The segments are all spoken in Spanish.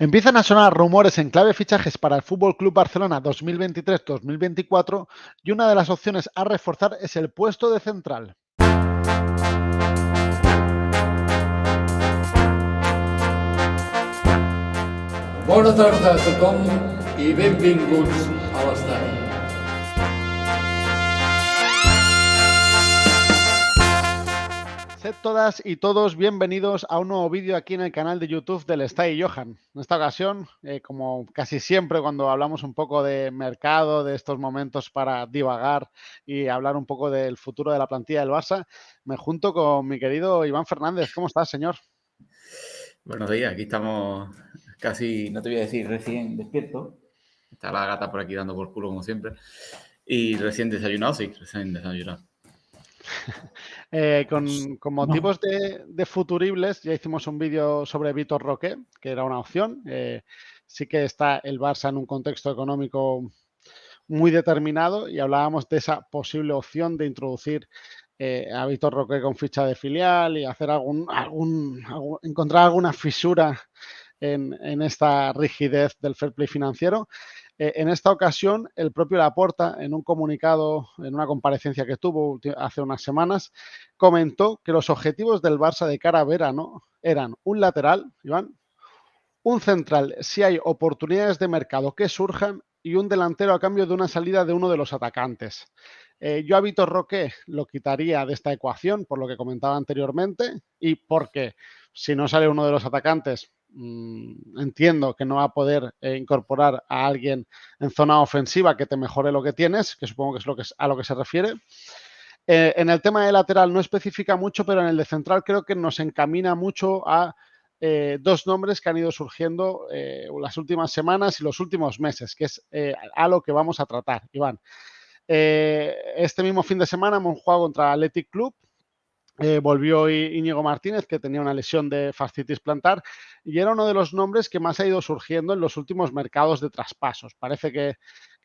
Empiezan a sonar rumores en clave fichajes para el Fútbol Club Barcelona 2023-2024 y una de las opciones a reforzar es el puesto de central. Bona tarda a tothom i benvinguts a l'estadi. Sed todas y todos bienvenidos a un nuevo vídeo aquí en el canal de YouTube del Stay Johan. En esta ocasión, como casi siempre cuando hablamos un poco de mercado, de estos momentos para divagar y hablar un poco del futuro de la plantilla del Barça, me junto con mi querido Iván Fernández. ¿Cómo estás, señor? Buenos días, aquí estamos casi, no te voy a decir recién despierto. Está la gata por aquí dando por culo como siempre. Y recién desayunado, sí, recién desayunado. Con motivos de futuribles, ya hicimos un vídeo sobre Vitor Roque, que era una opción. Sí que está el Barça en un contexto económico muy determinado y hablábamos de esa posible opción de introducir a Vitor Roque con ficha de filial y hacer encontrar alguna fisura en esta rigidez del fair play financiero. En esta ocasión, el propio Laporta, en un comunicado, en una comparecencia que tuvo hace unas semanas, comentó que los objetivos del Barça de cara a verano eran un lateral, Iván, un central si hay oportunidades de mercado que surjan y un delantero a cambio de una salida de uno de los atacantes. Yo a Vitor Roque lo quitaría de esta ecuación, por lo que comentaba anteriormente, y porque si no sale uno de los atacantes, entiendo que no va a poder incorporar a alguien en zona ofensiva que te mejore lo que tienes, que supongo que es a lo que se refiere. En el tema de lateral no especifica mucho, pero en el de central creo que nos encamina mucho a dos nombres que han ido surgiendo las últimas semanas y los últimos meses, que es a lo que vamos a tratar, Iván. Este mismo fin de semana hemos jugado contra Athletic Club. Volvió Íñigo Martínez, que tenía una lesión de fascitis plantar, y era uno de los nombres que más ha ido surgiendo en los últimos mercados de traspasos. Parece que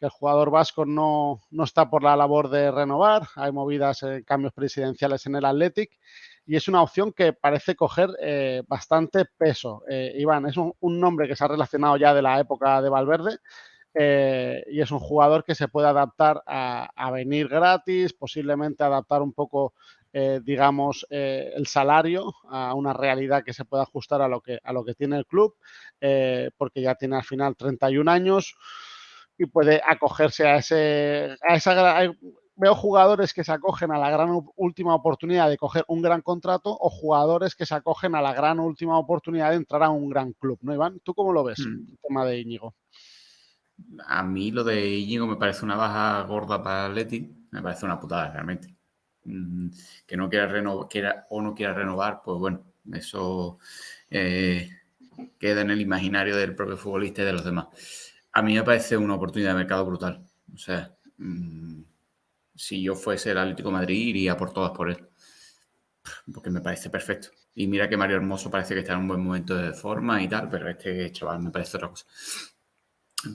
el jugador vasco no está por la labor de renovar, hay movidas, cambios presidenciales en el Athletic, y es una opción que parece coger bastante peso. Iván, es un nombre que se ha relacionado ya de la época de Valverde, y es un jugador que se puede adaptar a venir gratis, posiblemente adaptar un poco digamos, el salario a una realidad que se pueda ajustar a lo que tiene el club, porque ya tiene al final 31 años y puede acogerse a esa. Veo jugadores que se acogen a la gran última oportunidad de coger un gran contrato o jugadores que se acogen a la gran última oportunidad de entrar a un gran club, ¿no, Iván? ¿Tú cómo lo ves, el tema de Íñigo? A mí lo de Íñigo me parece una baja gorda para el Athletic, me parece una putada realmente. Que no quiera renovar, pues bueno, eso queda en el imaginario del propio futbolista y de los demás. A mí me parece una oportunidad de mercado brutal. O sea, si yo fuese el Atlético de Madrid, iría por todas por él. Porque me parece perfecto. Y mira que Mario Hermoso parece que está en un buen momento de forma y tal, pero este chaval me parece otra cosa.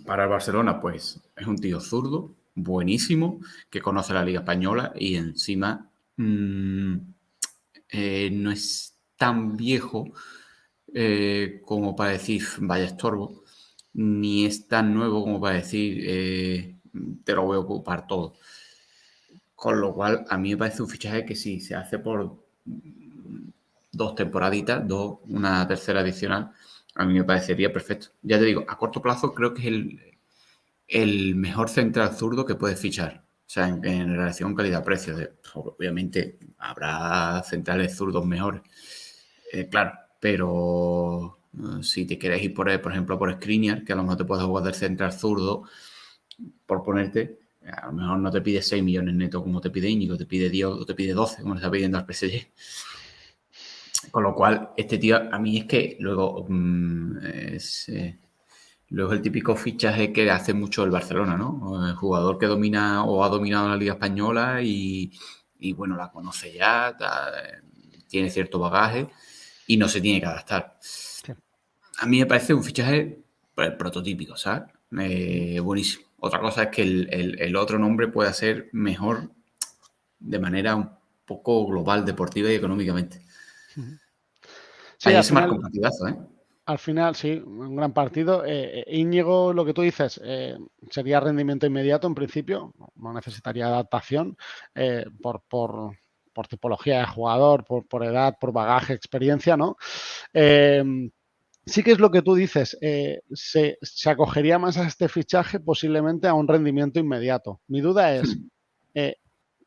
Para el Barcelona, pues es un tío zurdo, buenísimo, que conoce la Liga Española y encima no es tan viejo como para decir vaya estorbo, ni es tan nuevo como para decir te lo voy a ocupar todo. Con lo cual, a mí me parece un fichaje que si se hace por 2 temporaditas, una tercera adicional, a mí me parecería perfecto. Ya te digo, a corto plazo creo que es el mejor central zurdo que puedes fichar. O sea, en relación calidad-precio. Obviamente habrá centrales zurdos mejores. Claro, pero si te quieres ir por ejemplo, por Skriniar, que a lo mejor te puedes jugar del central zurdo, por ponerte, a lo mejor no te pide 6 millones netos como te pide Íñigo, te pide 10 o te pide 12, como le está pidiendo al PSG. Con lo cual, este tío, a mí es que luego luego el típico fichaje que hace mucho el Barcelona, ¿no? El jugador que domina o ha dominado la Liga Española y bueno, la conoce ya, tiene cierto bagaje y no se tiene que adaptar. Sí. A mí me parece un fichaje prototípico, ¿sabes? Buenísimo. Otra cosa es que el otro nombre pueda ser mejor de manera un poco global, deportiva y económicamente. Sí, ayer se marcó un partidazo, ¿eh? Al final, sí, un gran partido. Íñigo, lo que tú dices, sería rendimiento inmediato en principio, no necesitaría adaptación por tipología de jugador, por edad, por bagaje, experiencia, ¿no? Eh, sí que es lo que tú dices, se acogería más a este fichaje posiblemente a un rendimiento inmediato. Mi duda es, eh,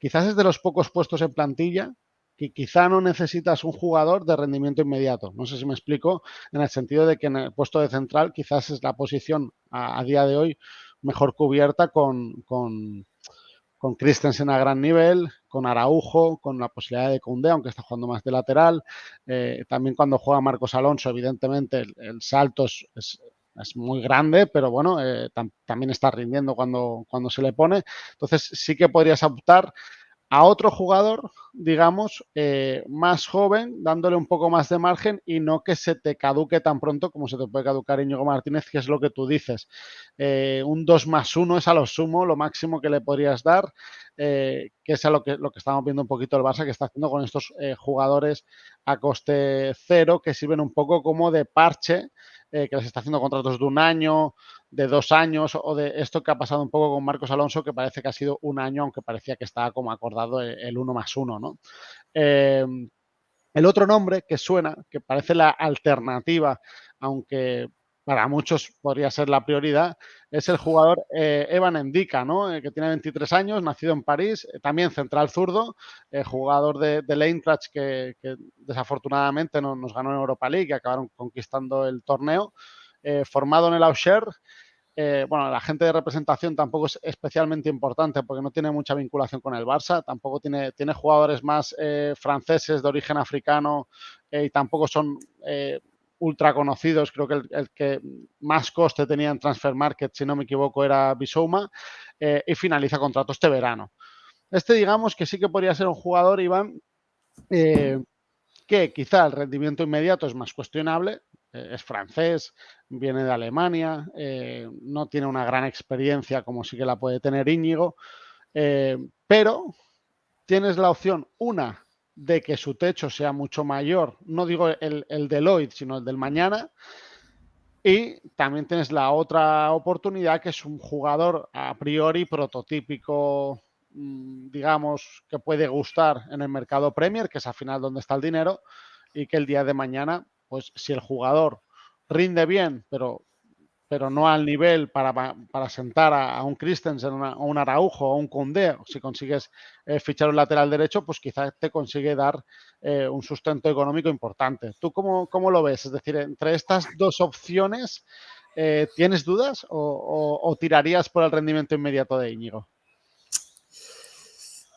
quizás es de los pocos puestos en plantilla que quizá no necesitas un jugador de rendimiento inmediato. No sé si me explico, en el sentido de que en el puesto de central quizás es la posición a día de hoy mejor cubierta con Christensen a gran nivel, con Araujo, con la posibilidad de Koundé, aunque está jugando más de lateral. También cuando juega Marcos Alonso, evidentemente el salto es muy grande, pero bueno, también está rindiendo cuando se le pone. Entonces sí que podrías optar a otro jugador, digamos, más joven, dándole un poco más de margen y no que se te caduque tan pronto como se te puede caducar Íñigo Martínez, que es lo que tú dices. Un 2+1 es a lo sumo, lo máximo que le podrías dar, que es a lo que estamos viendo un poquito el Barça, que está haciendo con estos jugadores a coste cero, que sirven un poco como de parche, que les está haciendo contratos de 1 año, de 2 años, o de esto que ha pasado un poco con Marcos Alonso, que parece que ha sido 1 año, aunque parecía que estaba como acordado el 1+1, ¿no? Eh, el otro nombre que suena, que parece la alternativa, aunque para muchos podría ser la prioridad, es el jugador Evan Endika, ¿no? Que tiene 23 años, nacido en París, también central zurdo, jugador del Eintracht que desafortunadamente no, nos ganó en Europa League, que acabaron conquistando el torneo, formado en el Auxerre. Bueno, la gente de representación tampoco es especialmente importante porque no tiene mucha vinculación con el Barça, tampoco tiene jugadores más franceses de origen africano y tampoco son ultra conocidos. Creo que el que más coste tenía en Transfer Market, si no me equivoco, era Bissouma, y finaliza contrato este verano. Este, digamos que sí que podría ser un jugador, Iván, eh, que quizá el rendimiento inmediato es más cuestionable, es francés, viene de Alemania, no tiene una gran experiencia como sí que la puede tener Íñigo, pero tienes la opción, una, de que su techo sea mucho mayor, no digo el del hoy, sino el del mañana, y también tienes la otra oportunidad, que es un jugador a priori prototípico, digamos, que puede gustar en el mercado Premier, que es al final donde está el dinero, y que el día de mañana, pues si el jugador rinde bien, pero no al nivel para sentar a un Christensen, a un Araujo o un Koundé, si consigues fichar un lateral derecho, pues quizás te consigue dar un sustento económico importante. ¿Tú cómo lo ves? Es decir, entre estas dos opciones, ¿tienes dudas o tirarías por el rendimiento inmediato de Íñigo?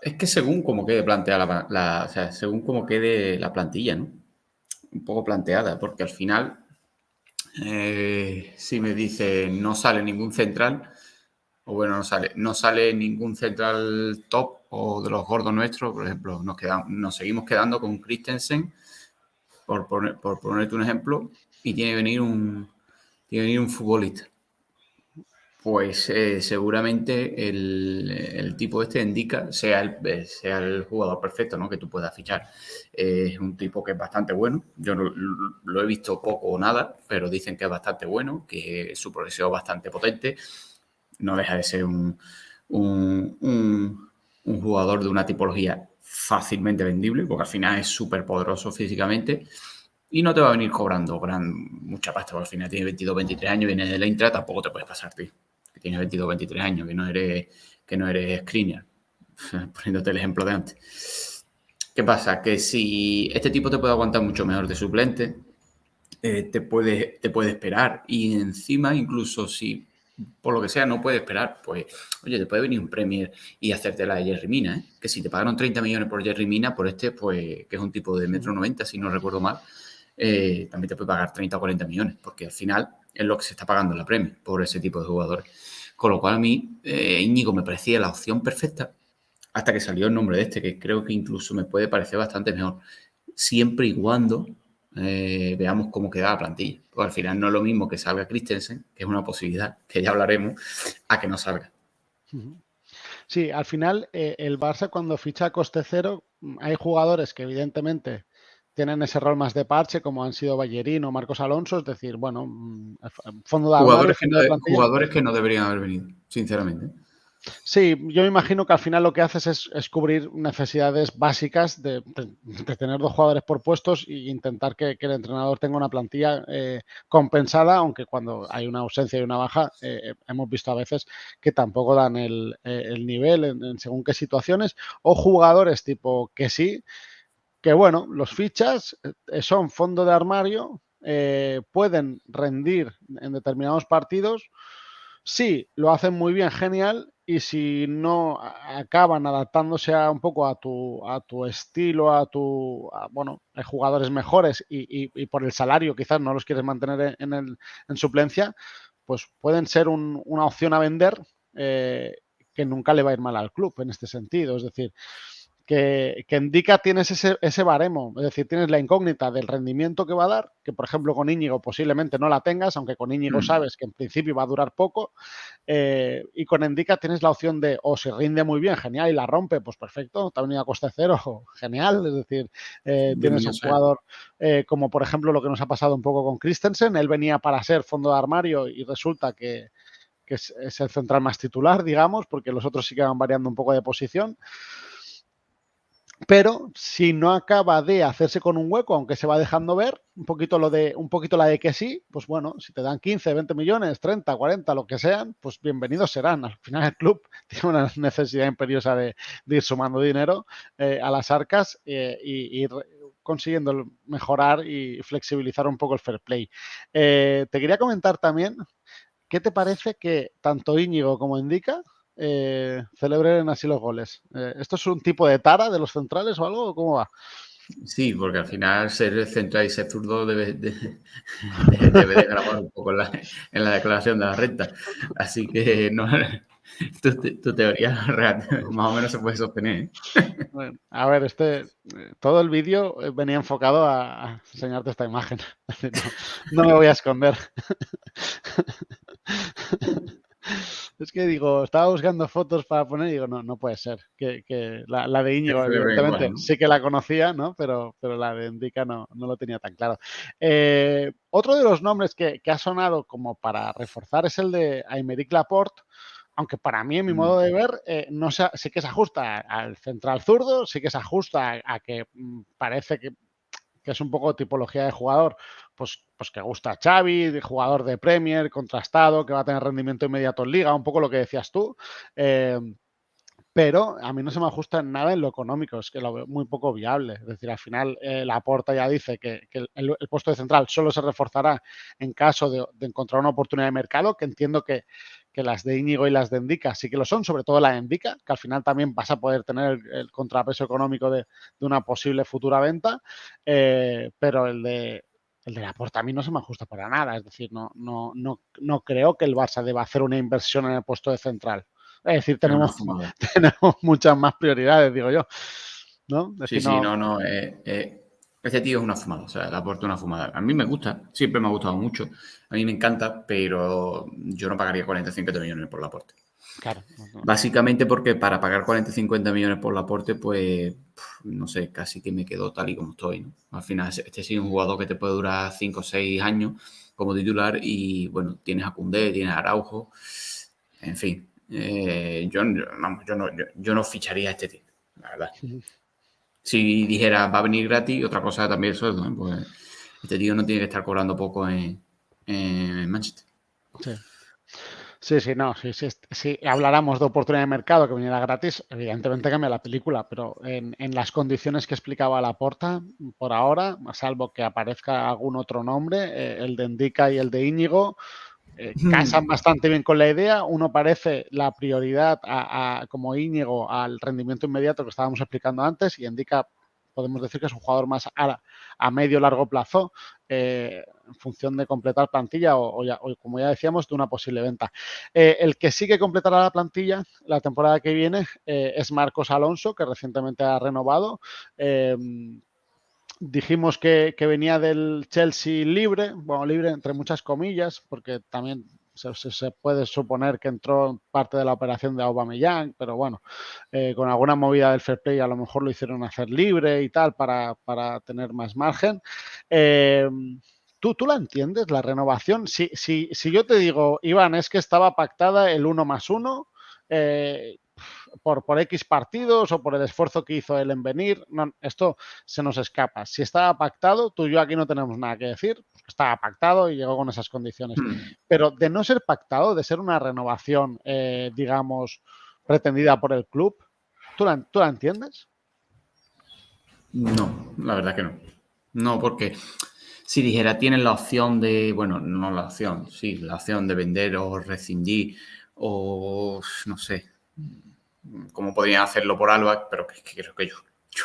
Es que según cómo quede planteada o sea, según cómo quede la plantilla, ¿no? Un poco planteada, porque al final, si me dice no sale ningún central, o bueno, no sale ningún central top o de los gordos nuestros, por ejemplo, nos seguimos quedando con Christensen, por ponerte un ejemplo, y tiene que venir un futbolista. Pues seguramente el tipo este indica sea el jugador perfecto, ¿no? Que tú puedas fichar. Es un tipo que es bastante bueno. Yo lo he visto poco o nada, pero dicen que es bastante bueno, que su progresión es bastante potente. No deja de ser un jugador de una tipología fácilmente vendible, porque al final es súper poderoso físicamente. Y no te va a venir cobrando mucha pasta, porque al final tiene 22, 23 años, viene de la Intra, tampoco te puedes pasar, tío. Que tienes 22, 23 años, que no eres Skriniar, poniéndote el ejemplo de antes. ¿Qué pasa? Que si este tipo te puede aguantar mucho mejor de suplente, te puede esperar, y encima, incluso si por lo que sea no puede esperar, pues oye, te puede venir un Premier y hacerte la de Jerry Mina, ¿eh? Que si te pagaron 30 millones por Jerry Mina, por este, pues que es un tipo de 1,90 m, si no recuerdo mal, también te puede pagar 30 o 40 millones, porque al final es lo que se está pagando en la Premier por ese tipo de jugadores. Con lo cual a mí, Íñigo me parecía la opción perfecta hasta que salió el nombre de este, que creo que incluso me puede parecer bastante mejor, siempre y cuando veamos cómo queda la plantilla. Porque al final no es lo mismo que salga Christensen, que es una posibilidad, que ya hablaremos, a que no salga. Sí, al final el Barça cuando ficha a coste cero, hay jugadores que evidentemente tienen ese rol más de parche, como han sido Ballerín o Marcos Alonso, es decir, bueno, fondo de armario, fondo de plantilla. Jugadores que no deberían haber venido, sinceramente. Sí, yo me imagino que al final lo que haces es cubrir necesidades básicas de tener 2 jugadores por puestos e intentar que el entrenador tenga una plantilla compensada, aunque cuando hay una ausencia y una baja, hemos visto a veces que tampoco dan el nivel en según qué situaciones, o jugadores tipo que sí, que bueno, los fichas son fondo de armario, pueden rendir en determinados partidos. Sí, lo hacen muy bien, genial, y si no acaban adaptándose un poco a tu estilo, bueno, hay jugadores mejores y por el salario quizás no los quieres mantener en suplencia, pues pueden ser una opción a vender, que nunca le va a ir mal al club en este sentido. Es decir, que en Dica tienes ese baremo, es decir, tienes la incógnita del rendimiento que va a dar, que por ejemplo con Íñigo posiblemente no la tengas, aunque con Íñigo sabes que en principio va a durar poco, y con Endica tienes la opción de, o se rinde muy bien, genial, y la rompe, pues perfecto, te ha venido a coste cero, genial, es decir, tienes un jugador como por ejemplo lo que nos ha pasado un poco con Christensen, él venía para ser fondo de armario y resulta que es el central más titular, digamos, porque los otros sí que van variando un poco de posición. Pero si no acaba de hacerse con un hueco, aunque se va dejando ver, un poquito la de que sí, pues bueno, si te dan 15, 20 millones, 30, 40, lo que sean, pues bienvenidos serán. Al final el club tiene una necesidad imperiosa de ir sumando dinero a las arcas y ir consiguiendo mejorar y flexibilizar un poco el fair play. Te quería comentar también, ¿qué te parece que tanto Íñigo como Indica celebren así los goles? ¿Esto es un tipo de tara de los centrales o algo? ¿Cómo va? Sí, porque al final ser central y ser zurdo debe de grabar un poco en la declaración de la renta. Así que no, tu teoría más o menos se puede sostener. Bueno, a ver, todo el vídeo venía enfocado a enseñarte esta imagen. No me voy a esconder. Es que digo, estaba buscando fotos para poner y digo, no puede ser. Que la de Íñigo, evidentemente, Igual, ¿no? sí que la conocía, ¿no? Pero la de Indica no lo tenía tan claro. Otro de los nombres que ha sonado como para reforzar es el de Aymeric Laporte, aunque para mí, en mi modo de ver, sí que se ajusta al central zurdo, sí que se ajusta a que parece que es un poco tipología de jugador, pues que gusta a Xavi, de jugador de Premier, contrastado, que va a tener rendimiento inmediato en Liga, un poco lo que decías tú. Pero a mí no se me ajusta en nada en lo económico, es que lo veo muy poco viable. Es decir, al final Laporta ya dice que el puesto de central solo se reforzará en caso de encontrar una oportunidad de mercado, que entiendo que las de Íñigo y las de Endica sí que lo son, sobre todo la de Endica, que al final también vas a poder tener el contrapeso económico de una posible futura venta, pero el de Laporta a mí no se me ajusta para nada. Es decir, no creo que el Barça deba hacer una inversión en el puesto de central. Es decir, Es una tenemos fumada. muchas más prioridades, digo yo. ¿No? Es Sí, decir, sí, no. Este tío es una fumada, o sea, le aporta una fumada. A mí me gusta, siempre me ha gustado mucho. A mí me encanta, pero yo no pagaría 40 o 50 millones por Laporte. claro. Básicamente porque para pagar 40 o 50 millones por Laporte, pues, no sé, casi que me quedo tal y como estoy, ¿no? Al final, este sí es un jugador que te puede durar 5 o 6 años como titular y, bueno, tienes a Koundé, tienes a Araujo, en fin. Yo no ficharía a este tío, la verdad. Si dijera va a venir gratis, otra cosa también el sueldo, ¿eh? Pues este tío no tiene que estar cobrando poco en Manchester. Sí. Sí, no, si habláramos de oportunidad de mercado que viniera gratis, evidentemente cambia la película, pero en las condiciones que explicaba Laporta, por ahora, salvo que aparezca algún otro nombre, el de Endica y el de Íñigo, casan bastante bien con la idea. Uno parece la prioridad como Íñigo al rendimiento inmediato que estábamos explicando antes, y Endica podemos decir que es un jugador más a medio largo plazo, en función de completar plantilla o, como ya decíamos, de una posible venta. El que sí que completará la plantilla la temporada que viene es Marcos Alonso, que recientemente ha renovado. Dijimos que venía del Chelsea libre, bueno, libre entre muchas comillas, porque también se puede suponer que entró en parte de la operación de Aubameyang, pero bueno, con alguna movida del fair play a lo mejor lo hicieron hacer libre y tal para tener más margen. ¿Tú la entiendes, la renovación? Si yo te digo, Iván, es que estaba pactada el 1+1, por X partidos o por el esfuerzo que hizo él en venir, no, esto se nos escapa. Si estaba pactado, tú y yo aquí no tenemos nada que decir, porque estaba pactado y llegó con esas condiciones. Pero de no ser pactado, de ser una renovación, digamos, pretendida por el club, ¿tú la entiendes? No, la verdad que no. No, porque si dijera tienes la opción de, bueno, no la opción, sí, la opción de vender o rescindir o no sé cómo podrían hacerlo por Alba, pero que creo que yo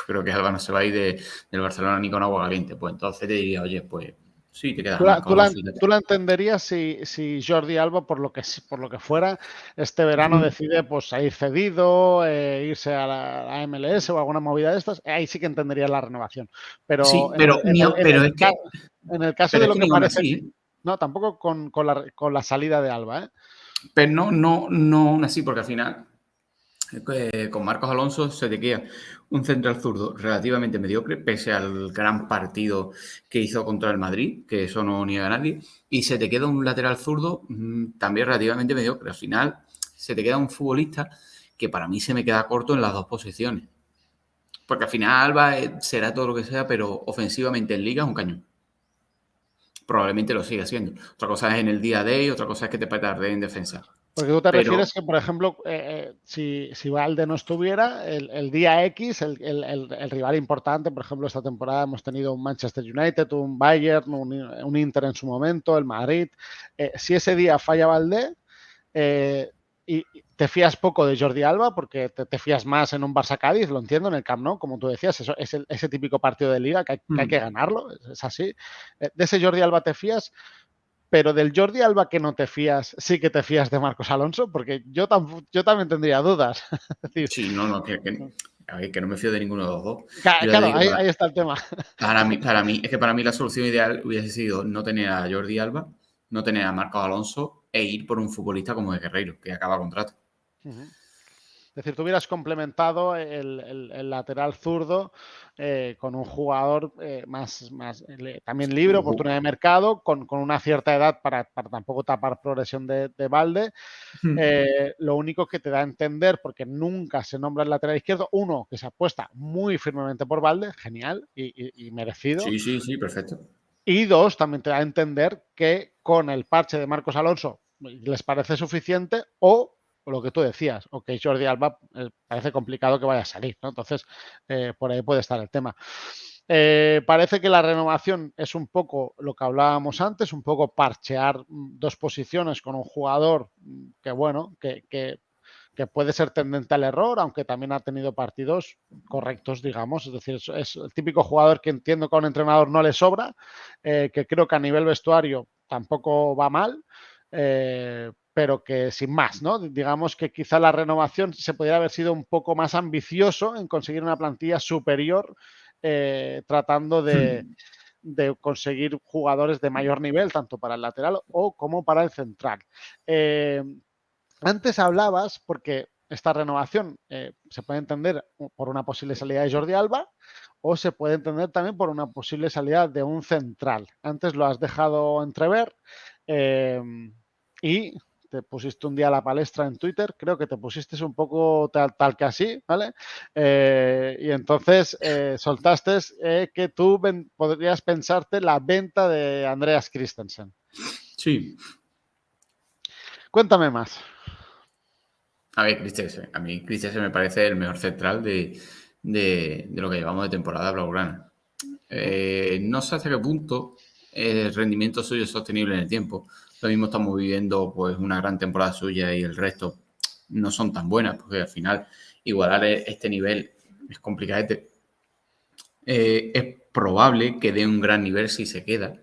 creo que Alba no se va a ir del Barcelona ni con agua caliente. Pues entonces te diría, oye, pues sí, te quedas a Marcos Alonso. ¿Tú la entenderías si Jordi Alba, por lo que fuera, este verano decide pues ir cedido, irse a la MLS o alguna movida de estas? Ahí sí que entendería la renovación. Pero Sí, pero en el caso de es lo que que ni aún parece... así, No, tampoco con la salida de Alba, ¿eh? pero no aún así, porque al final con Marcos Alonso se te queda un central zurdo relativamente mediocre, pese al gran partido que hizo contra el Madrid, que eso no niega a nadie, y se te queda un lateral zurdo también relativamente mediocre. Al final se te queda un futbolista que para mí se me queda corto en las dos posiciones. Porque al final Alba será todo lo que sea, pero ofensivamente en Liga es un cañón. Probablemente lo siga siendo. Otra cosa es en el día a día, otra cosa es que te petarde en defensa. Porque tú te Pero refieres que, por ejemplo, si Valde no estuviera, el día X, el rival importante, por ejemplo, esta temporada hemos tenido un Manchester United, un Bayern, un Inter en su momento, el Madrid. Si ese día falla Valde, y te fías poco de Jordi Alba, porque te fías más en un Barça-Cádiz, lo entiendo, en el Camp Nou, como tú decías, eso es ese típico partido de Liga que hay que ganarlo, es así. De ese Jordi Alba te fías, pero del Jordi Alba que no te fías, sí que te fías de Marcos Alonso, porque yo también tendría dudas. Es decir, sí, a ver, que no me fío de ninguno de los dos. Yo ya te claro, digo, ahí está el tema. para mí la solución ideal hubiese sido no tener a Jordi Alba, no tener a Marcos Alonso e ir por un futbolista como de Guerreiro, que acaba contrato. Es decir, tú hubieras complementado el lateral zurdo con un jugador también libre, oportunidad de mercado, con una cierta edad para tampoco tapar progresión de Valde. Lo único que te da a entender, porque nunca se nombra el lateral izquierdo, uno, que se apuesta muy firmemente por Valde, genial y merecido. Sí, perfecto. Y dos, también te da a entender que con el parche de Marcos Alonso les parece suficiente o lo que tú decías, o que Jordi Alba parece complicado que vaya a salir, ¿no? Entonces, por ahí puede estar el tema. Parece que la renovación es un poco lo que hablábamos antes, un poco parchear dos posiciones con un jugador que, bueno, que puede ser tendente al error, aunque también ha tenido partidos correctos, digamos. Es decir, es el típico jugador que entiendo que a un entrenador no le sobra, que creo que a nivel vestuario tampoco va mal, pero que sin más, ¿no? Digamos que quizá la renovación se podría haber sido un poco más ambicioso en conseguir una plantilla superior, tratando de conseguir jugadores de mayor nivel, tanto para el lateral o como para el central. Antes hablabas, porque esta renovación se puede entender por una posible salida de Jordi Alba o se puede entender también por una posible salida de un central. Antes lo has dejado entrever y te pusiste un día a la palestra en Twitter, creo que te pusiste un poco tal que así, ¿vale? Y entonces soltaste que tú podrías pensarte la venta de Andreas Christensen. Sí. Cuéntame más. A ver, a mí Christensen me parece el mejor central de lo que llevamos de temporada blaugrana. No sé hasta qué punto el rendimiento suyo es sostenible en el tiempo. Lo mismo estamos viviendo pues una gran temporada suya y el resto no son tan buenas, porque al final igualar este nivel es complicadete. Es probable que dé un gran nivel si se queda,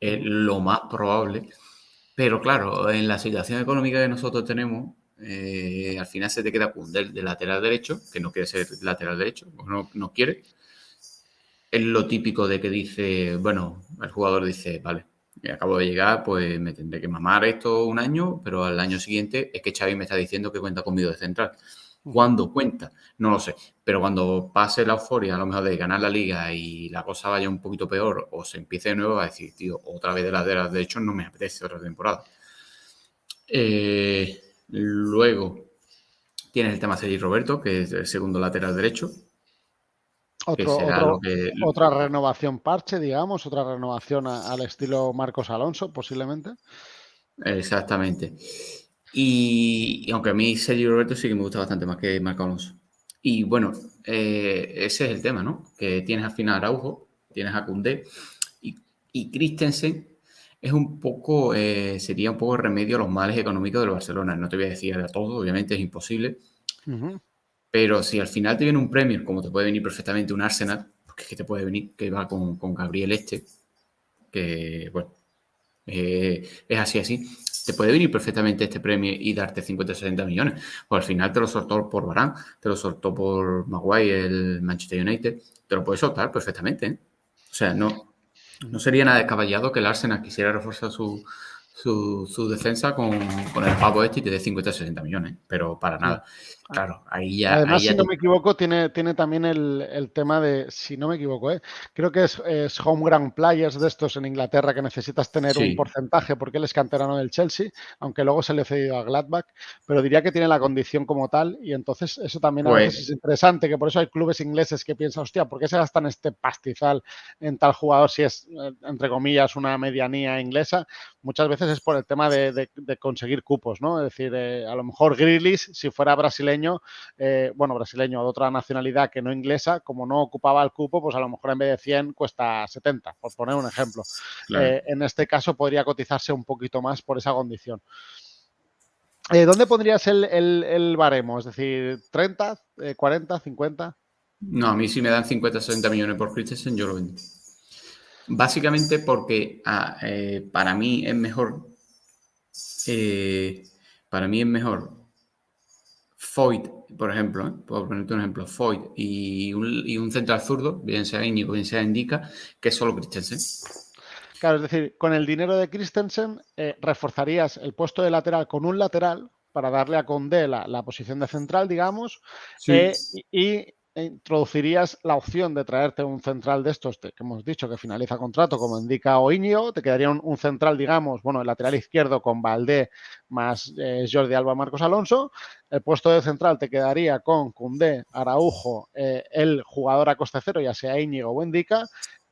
es lo más probable. Pero claro, en la situación económica que nosotros tenemos, al final se te queda Koundé de lateral derecho, que no quiere ser lateral derecho, o no quiere. Es lo típico de que dice, bueno, el jugador dice, vale, acabo de llegar, pues me tendré que mamar esto un año, pero al año siguiente es que Xavi me está diciendo que cuenta conmigo de central. ¿Cuándo cuenta? No lo sé. Pero cuando pase la euforia, a lo mejor de ganar la liga y la cosa vaya un poquito peor o se empiece de nuevo, va a decir, tío, otra vez de lateral derecho no me apetece otra temporada. Luego tienes el tema Sergi Roberto, que es el segundo lateral derecho. Que será lo que... Otra renovación parche, digamos, otra renovación al estilo Marcos Alonso, posiblemente. Exactamente. Y aunque a mí Sergio Roberto sí que me gusta bastante más que Marco Alonso. Y bueno, ese es el tema, ¿no? Que tienes al final a Araujo, tienes a Koundé y Christensen es un poco, sería un poco remedio a los males económicos del Barcelona. No te voy a decir a todo, obviamente es imposible. Pero si al final te viene un Premier, como te puede venir perfectamente un Arsenal, porque es que te puede venir, que va con Gabriel que bueno, es así. Te puede venir perfectamente este premio y darte 50-60 millones. Pues al final te lo soltó por Varane, te lo soltó por Maguire, el Manchester United. Te lo puedes soltar perfectamente, ¿eh? O sea, no sería nada descabellado que el Arsenal quisiera reforzar su defensa con el pavo este y te dé 50-60 millones, pero para nada. Claro, ahí ya... Además, ahí ya si no me equivoco, tiene también el tema de, si no me equivoco, creo que es home ground players de estos en Inglaterra que necesitas tener un porcentaje porque él es canterano del Chelsea, aunque luego se le ha cedido a Gladbach, pero diría que tiene la condición como tal y entonces eso también a veces es interesante, que por eso hay clubes ingleses que piensan, hostia, ¿por qué se gastan este pastizal en tal jugador si es, entre comillas, una medianía inglesa? Muchas veces es por el tema de conseguir cupos, ¿no? Es decir, a lo mejor Grealish, si fuera brasileño, brasileño de otra nacionalidad que no inglesa, como no ocupaba el cupo, pues a lo mejor en vez de 100 cuesta 70, por poner un ejemplo. Claro. En este caso podría cotizarse un poquito más por esa condición. ¿Dónde pondrías el baremo? Es decir, ¿30, 40, 50? No, a mí si me dan 50-60 millones por Christensen, yo lo vendo. Básicamente porque para mí es mejor Foyt, por ejemplo, por ponerte un ejemplo, Foyt y un central zurdo, bien sea Íñigo, bien sea Indica, que es solo Christensen. Claro, es decir, con el dinero de Christensen reforzarías el puesto de lateral con un lateral para darle a Koundé la posición de central, digamos, y introducirías la opción de traerte un central de estos que hemos dicho que finaliza contrato, como indica o Íñigo, te quedaría un central, digamos, el lateral izquierdo con Valdé más Jordi Alba, Marcos Alonso. El puesto de central te quedaría con Koundé, Araujo, el jugador a coste cero, ya sea Íñigo o Indica,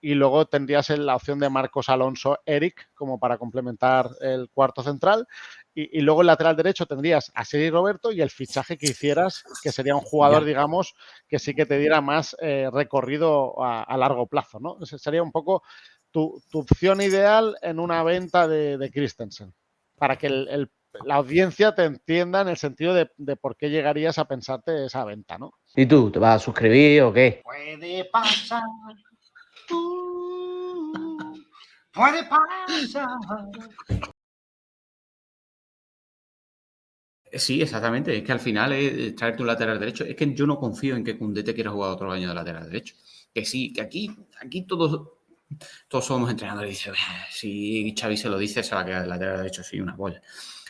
y luego tendrías la opción de Marcos Alonso, Eric, como para complementar el cuarto central. Y luego el lateral derecho tendrías a Sergi Roberto y el fichaje que hicieras, que sería un jugador, digamos, que sí que te diera más recorrido a largo plazo, ¿no? Ese sería un poco tu opción ideal en una venta de Christensen, para que la audiencia te entienda en el sentido de por qué llegarías a pensarte esa venta, ¿no? ¿Y tú, te vas a suscribir o qué? Puede pasar. Puede pasar. Sí, exactamente. Es que al final es traerte un lateral derecho. Es que yo no confío en que Koundé te quiera jugar otro año de lateral derecho. Que sí, que aquí todos somos entrenadores y dicen, si Xavi se lo dice, se va a quedar el lateral derecho, sí, una polla.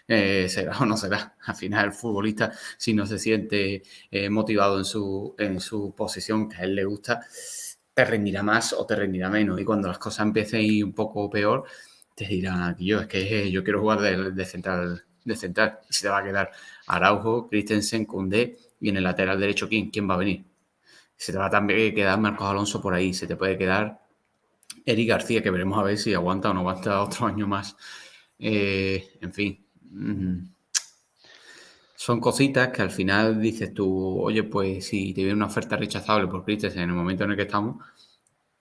Será o no será. Al final el futbolista, si no se siente motivado en su posición que a él le gusta, te rendirá más o te rendirá menos. Y cuando las cosas empiecen a ir un poco peor, te dirán aquí es que yo quiero jugar de central. Y se te va a quedar Araujo, Christensen, Koundé y en el lateral derecho ¿quién va a venir? Se te va a también quedar Marcos Alonso por ahí, se te puede quedar Eric García, que veremos a ver si aguanta o no aguanta otro año más. En fin, son cositas que al final dices tú, oye, pues si te viene una oferta rechazable por Christensen en el momento en el que estamos,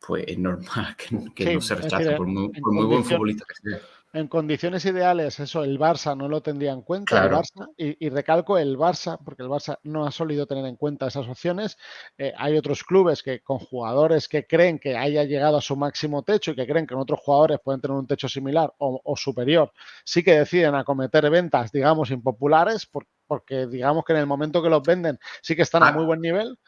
pues es normal que no se rechace por muy buen futbolista que sea. En condiciones ideales, eso, el Barça no lo tendría en cuenta, claro. el Barça, y recalco el Barça, porque el Barça no ha solido tener en cuenta esas opciones. Hay otros clubes que con jugadores que creen que haya llegado a su máximo techo y que creen que en otros jugadores pueden tener un techo similar o superior, sí que deciden acometer ventas, digamos, impopulares, porque digamos que en el momento que los venden sí que están a muy buen nivel.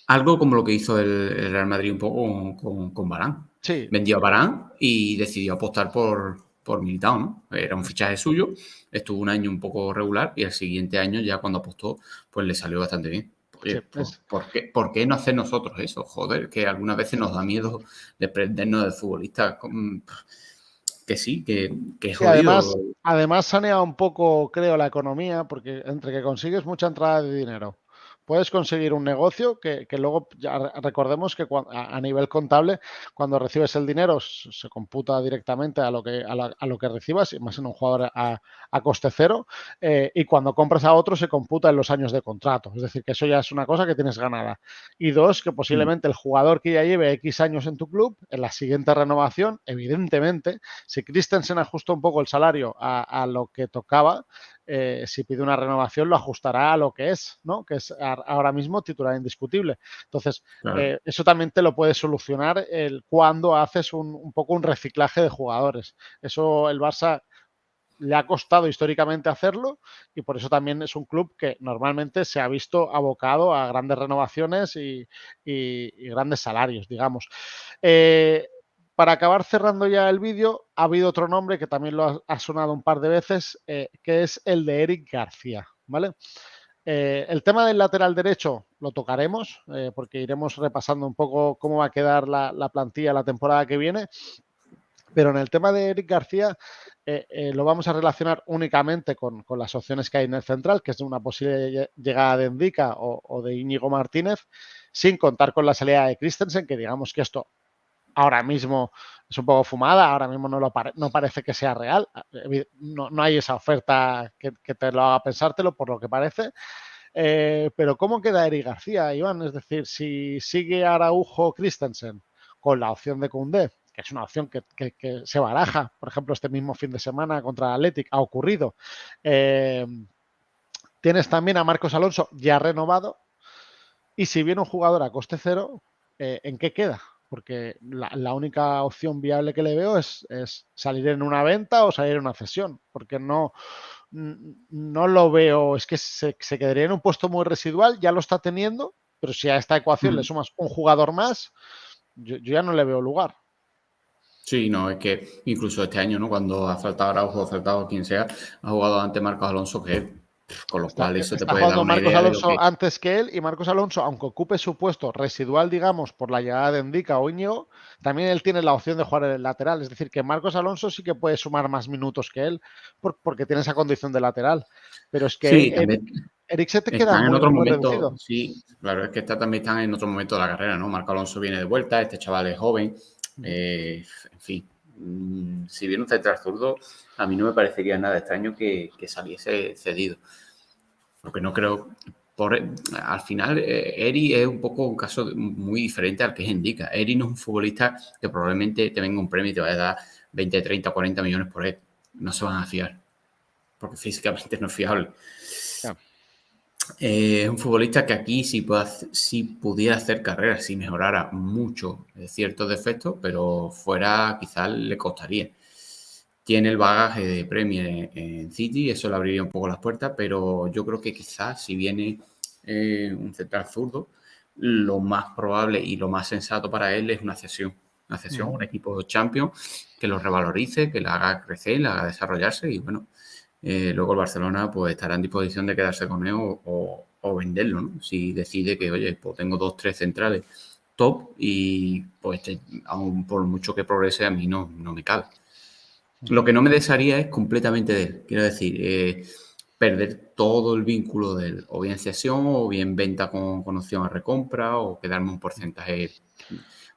Algo como lo que hizo el Real Madrid un poco con Varane. Sí. Vendió a Varane y decidió apostar por por Militao, ¿no? Era un fichaje suyo, estuvo un año un poco regular y el siguiente año ya cuando apostó, pues le salió bastante bien. Oye, Sí, ¿por qué no hacer nosotros eso? Joder, que algunas veces nos da miedo desprendernos del futbolista. Que sí, que es sí, jodido. además sanea un poco, creo, la economía, porque entre que consigues mucha entrada de dinero, puedes conseguir un negocio que luego, ya recordemos que a nivel contable, cuando recibes el dinero se computa directamente a lo que recibas, y más en un jugador a coste cero, y cuando compras a otro se computa en los años de contrato. Es decir, que eso ya es una cosa que tienes ganada. Y dos, que posiblemente el jugador que ya lleve X años en tu club, en la siguiente renovación, evidentemente, si Christensen ajusta un poco el salario a lo que tocaba, si pide una renovación lo ajustará a lo que es, ¿no? Que es ahora mismo titular indiscutible. Entonces, Claro. eso también te lo puedes solucionar cuando haces un poco un reciclaje de jugadores. Eso el Barça le ha costado históricamente hacerlo y por eso también es un club que normalmente se ha visto abocado a grandes renovaciones y grandes salarios, digamos. Para acabar cerrando ya el vídeo, ha habido otro nombre que también lo ha sonado un par de veces, que es el de Eric García, ¿vale? El tema del lateral derecho lo tocaremos, porque iremos repasando un poco cómo va a quedar la plantilla la temporada que viene. Pero en el tema de Eric García lo vamos a relacionar únicamente con las opciones que hay en el central, que es una posible llegada de Ndica o de Íñigo Martínez, sin contar con la salida de Christensen, que digamos que esto ahora mismo es un poco fumada, ahora mismo no parece que sea real, no hay esa oferta que te lo haga pensártelo por lo que parece. Pero ¿cómo queda Eric García, Iván? Es decir, si sigue Araujo Christensen con la opción de Koundé, que es una opción que se baraja, por ejemplo, este mismo fin de semana contra el Athletic, ha ocurrido. Tienes también a Marcos Alonso ya renovado, y si viene un jugador a coste cero, ¿en qué queda? Porque la única opción viable que le veo es salir en una venta o salir en una cesión, porque no lo veo, es que se quedaría en un puesto muy residual, ya lo está teniendo, pero si a esta ecuación le sumas un jugador más, yo ya no le veo lugar. Sí, no, es que incluso este año, ¿no? Cuando ha faltado Araujo, ha faltado quien sea, ha jugado ante Marcos Alonso que él. Con lo cual eso te Está puede dar jugando una Marcos idea de lo Alonso que... antes que él, y Marcos Alonso, aunque ocupe su puesto residual, digamos, por la llegada de Ndica o Íñigo, también él tiene la opción de jugar en el lateral. Es decir, que Marcos Alonso sí que puede sumar más minutos que él porque tiene esa condición de lateral. Pero es que Sí, también Eric se te queda están en muy, otro muy momento, reducido. sí, claro, es que también están en otro momento de la carrera, ¿no? Marco Alonso viene de vuelta, este chaval es joven, en fin, si viene un central zurdo, a mí no me parecería nada extraño que saliese cedido, porque no creo, al final Eri es un poco un caso muy diferente al que es Indica. Eri no es un futbolista que probablemente te venga un premio y te vaya a dar 20, 30, 40 millones por él, no se van a fiar, porque físicamente no es fiable. Ya. Es un futbolista que aquí sí pudiera hacer carrera, si mejorara mucho ciertos defectos, pero fuera quizás le costaría. Tiene el bagaje de Premier en City, eso le abriría un poco las puertas, pero yo creo que quizás si viene un central zurdo, lo más probable y lo más sensato para él es una cesión. Una cesión, un equipo champion que lo revalorice, que le haga crecer, le haga desarrollarse y bueno, luego el Barcelona pues estará en disposición de quedarse con él o venderlo, ¿no? Si decide que, oye, pues tengo 2, 3 centrales top y pues aún por mucho que progrese a mí no me cabe. Lo que no me desharía es completamente de él. Quiero decir, perder todo el vínculo de él, o bien cesión o bien venta con opción a recompra o quedarme un porcentaje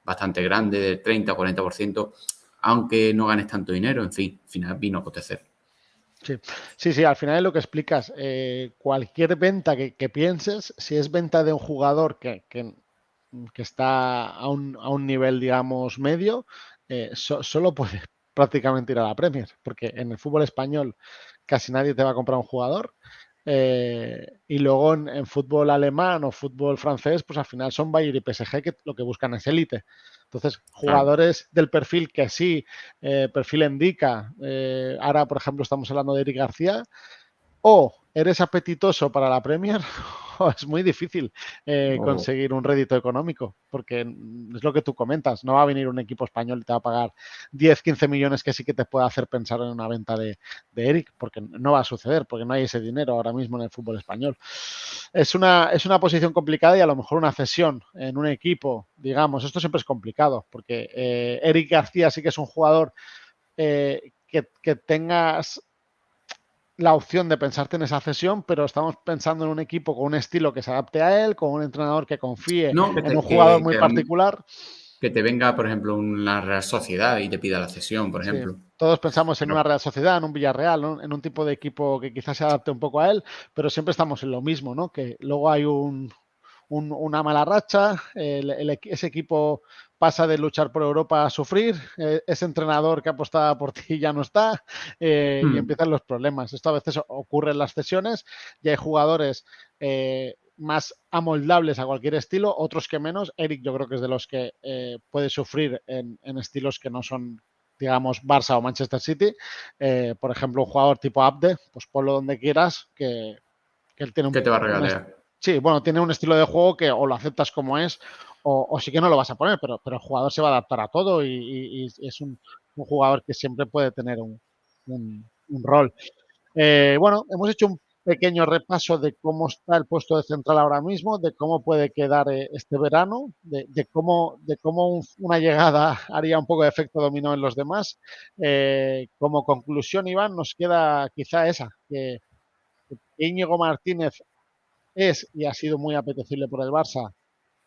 bastante grande del 30 o 40%, aunque no ganes tanto dinero, en fin, al final vino a acontecer. Sí, al final es lo que explicas. Cualquier venta que pienses, si es venta de un jugador que está a un nivel, digamos, medio, solo puede prácticamente ir a la Premier, porque en el fútbol español casi nadie te va a comprar un jugador. Y luego en fútbol alemán o fútbol francés, pues al final son Bayern y PSG que lo que buscan es élite. Entonces, Claro. jugadores del perfil que sí, perfil indica, ahora por ejemplo estamos hablando de Eric García, o eres apetitoso para la Premier es muy difícil conseguir un rédito económico, porque es lo que tú comentas, no va a venir un equipo español y te va a pagar 10, 15 millones que sí que te puede hacer pensar en una venta de Eric, porque no va a suceder, porque no hay ese dinero ahora mismo en el fútbol español. Es una posición complicada y a lo mejor una cesión en un equipo, digamos, esto siempre es complicado, porque Eric García sí que es un jugador que tengas la opción de pensarte en esa cesión, pero estamos pensando en un equipo con un estilo que se adapte a él, con un entrenador que confíe No, en un jugador muy que particular. que te venga, por ejemplo, una Real Sociedad y te pida la cesión, por Sí, ejemplo. todos pensamos en Pero una Real Sociedad, en un Villarreal, ¿no? En un tipo de equipo que quizás se adapte un poco a él, pero siempre estamos en lo mismo, ¿no? Que luego hay una mala racha, ese equipo pasa de luchar por Europa a sufrir, ese entrenador que apostaba por ti ya no está y empiezan los problemas. Esto a veces ocurre en las cesiones y hay jugadores más amoldables a cualquier estilo, otros que menos. Eric yo creo que es de los que puede sufrir en estilos que no son, digamos, Barça o Manchester City. Por ejemplo, un jugador tipo Abde, pues ponlo donde quieras, que él tiene ¿qué te va a regalar? sí, bueno, tiene un estilo de juego que o lo aceptas como es o sí que no lo vas a poner, pero el jugador se va a adaptar a todo y es un jugador que siempre puede tener un rol. Bueno, hemos hecho un pequeño repaso de cómo está el puesto de central ahora mismo, de cómo puede quedar este verano, de cómo una llegada haría un poco de efecto dominó en los demás. Como conclusión, Iván, nos queda quizá esa, que Íñigo Martínez es y ha sido muy apetecible por el Barça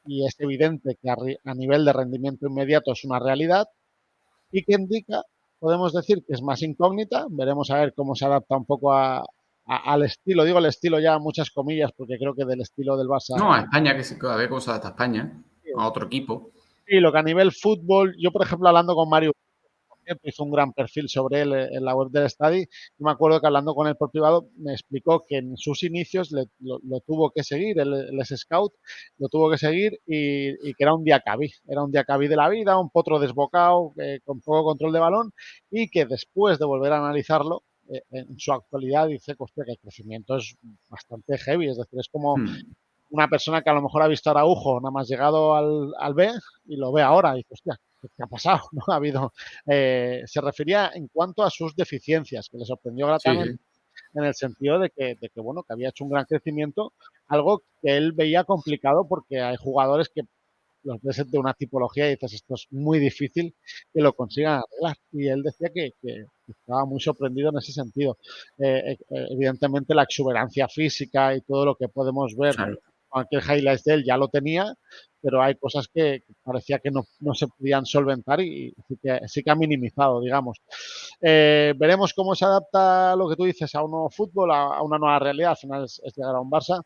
y es evidente que a nivel de rendimiento inmediato es una realidad y que indica, podemos decir que es más incógnita, veremos a ver cómo se adapta un poco al estilo, digo el estilo ya muchas comillas porque creo que del estilo del Barça, No, a España, a ver cómo se adapta a España, a otro equipo. y lo que a nivel fútbol, yo por ejemplo hablando con Mario hizo un gran perfil sobre él en la web del Stadi. Y me acuerdo que hablando con él por privado me explicó que en sus inicios lo tuvo que seguir, él es scout, lo tuvo que seguir y que era un diacabí de la vida, un potro desbocado, con poco control de balón y que después de volver a analizarlo, en su actualidad dice hostia, que el crecimiento es bastante heavy, es decir, es como una persona que a lo mejor ha visto a Araujo, nada más llegado al B y lo ve ahora y dice, hostia, ¿qué ha pasado? ¿No? Ha habido, se refería en cuanto a sus deficiencias, que le sorprendió Sí, gratamente sí. en el sentido de que, bueno, que había hecho un gran crecimiento, algo que él veía complicado porque hay jugadores que los ves de una tipología y dices, esto es muy difícil que lo consigan arreglar. Y él decía que estaba muy sorprendido en ese sentido. Evidentemente la exuberancia física y todo lo que podemos ver, Claro. cualquier highlight de él ya lo tenía, pero hay cosas que parecía que no se podían solventar y sí que ha minimizado, digamos. Veremos cómo se adapta lo que tú dices a un nuevo fútbol, a una nueva realidad. Al final es llegar a un Barça.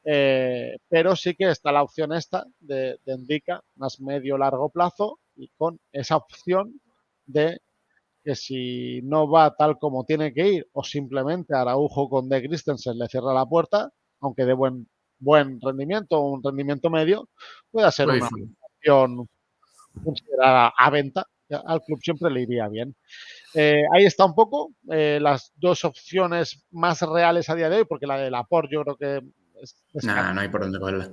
Pero sí que está la opción esta de Indica, más medio-largo plazo, y con esa opción de que si no va tal como tiene que ir, o simplemente Araujo con De Christensen le cierra la puerta, aunque de buen rendimiento, un rendimiento medio, pueda ser Muy una difícil. opción considerada a venta. Al club siempre le iría bien. Ahí está un poco las dos opciones más reales a día de hoy, porque la de Laporte yo creo que es Nada, no hay por dónde cogerla.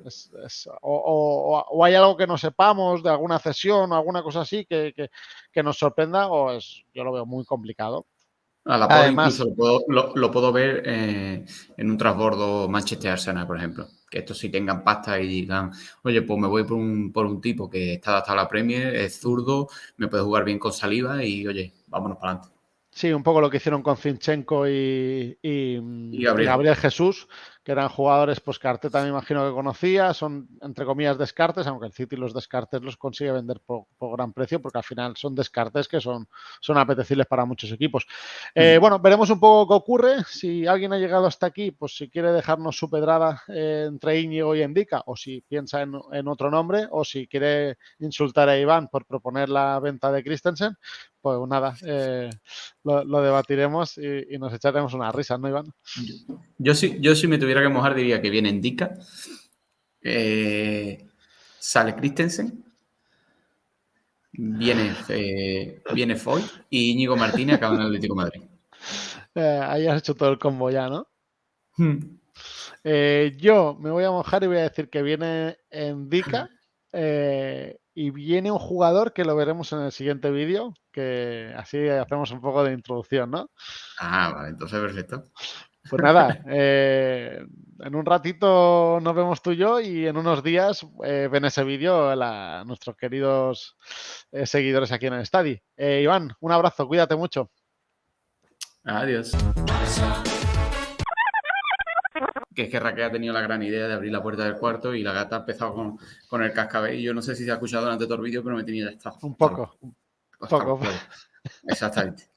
o hay algo que no sepamos de alguna cesión o alguna cosa así que nos sorprenda, yo lo veo muy complicado. A la por Además, incluso lo puedo ver en un transbordo Manchester-Arsenal, por ejemplo. Que estos sí tengan pasta y digan, oye, pues me voy por un tipo que está adaptado a la Premier, es zurdo, me puede jugar bien con Saliba y, oye, vámonos para adelante. sí, un poco lo que hicieron con Zinchenko Y y Gabriel. Gabriel Jesús, que eran jugadores, pues que Arteta me imagino que conocía, son entre comillas descartes, aunque el City los descartes los consigue vender por gran precio, porque al final son descartes que son apetecibles para muchos equipos. Bueno, veremos un poco qué ocurre. Si alguien ha llegado hasta aquí, pues si quiere dejarnos su pedrada entre Íñigo y Endica, o si piensa en otro nombre, o si quiere insultar a Iván por proponer la venta de Christensen, pues nada, lo debatiremos y nos echaremos unas risas, ¿no, Iván? Yo si me tuviera que mojar diría que viene Indica, sale Christensen, viene Foyt y Íñigo Martínez acaba en el Atlético de Madrid. Ahí has hecho todo el combo ya, ¿no? Yo me voy a mojar y voy a decir que viene Endika y viene un jugador que lo veremos en el siguiente vídeo, que así hacemos un poco de introducción, ¿no? Ah, vale, entonces perfecto. Pues nada, en un ratito nos vemos tú y yo y en unos días ven ese vídeo nuestros queridos seguidores aquí en el estadio. Iván, un abrazo, cuídate mucho. Adiós. Que es que Raquel ha tenido la gran idea de abrir la puerta del cuarto y la gata ha empezado con el cascabel. Y yo no sé si se ha escuchado durante todo el vídeo, pero me tenía ya estado. Un poco. Exactamente.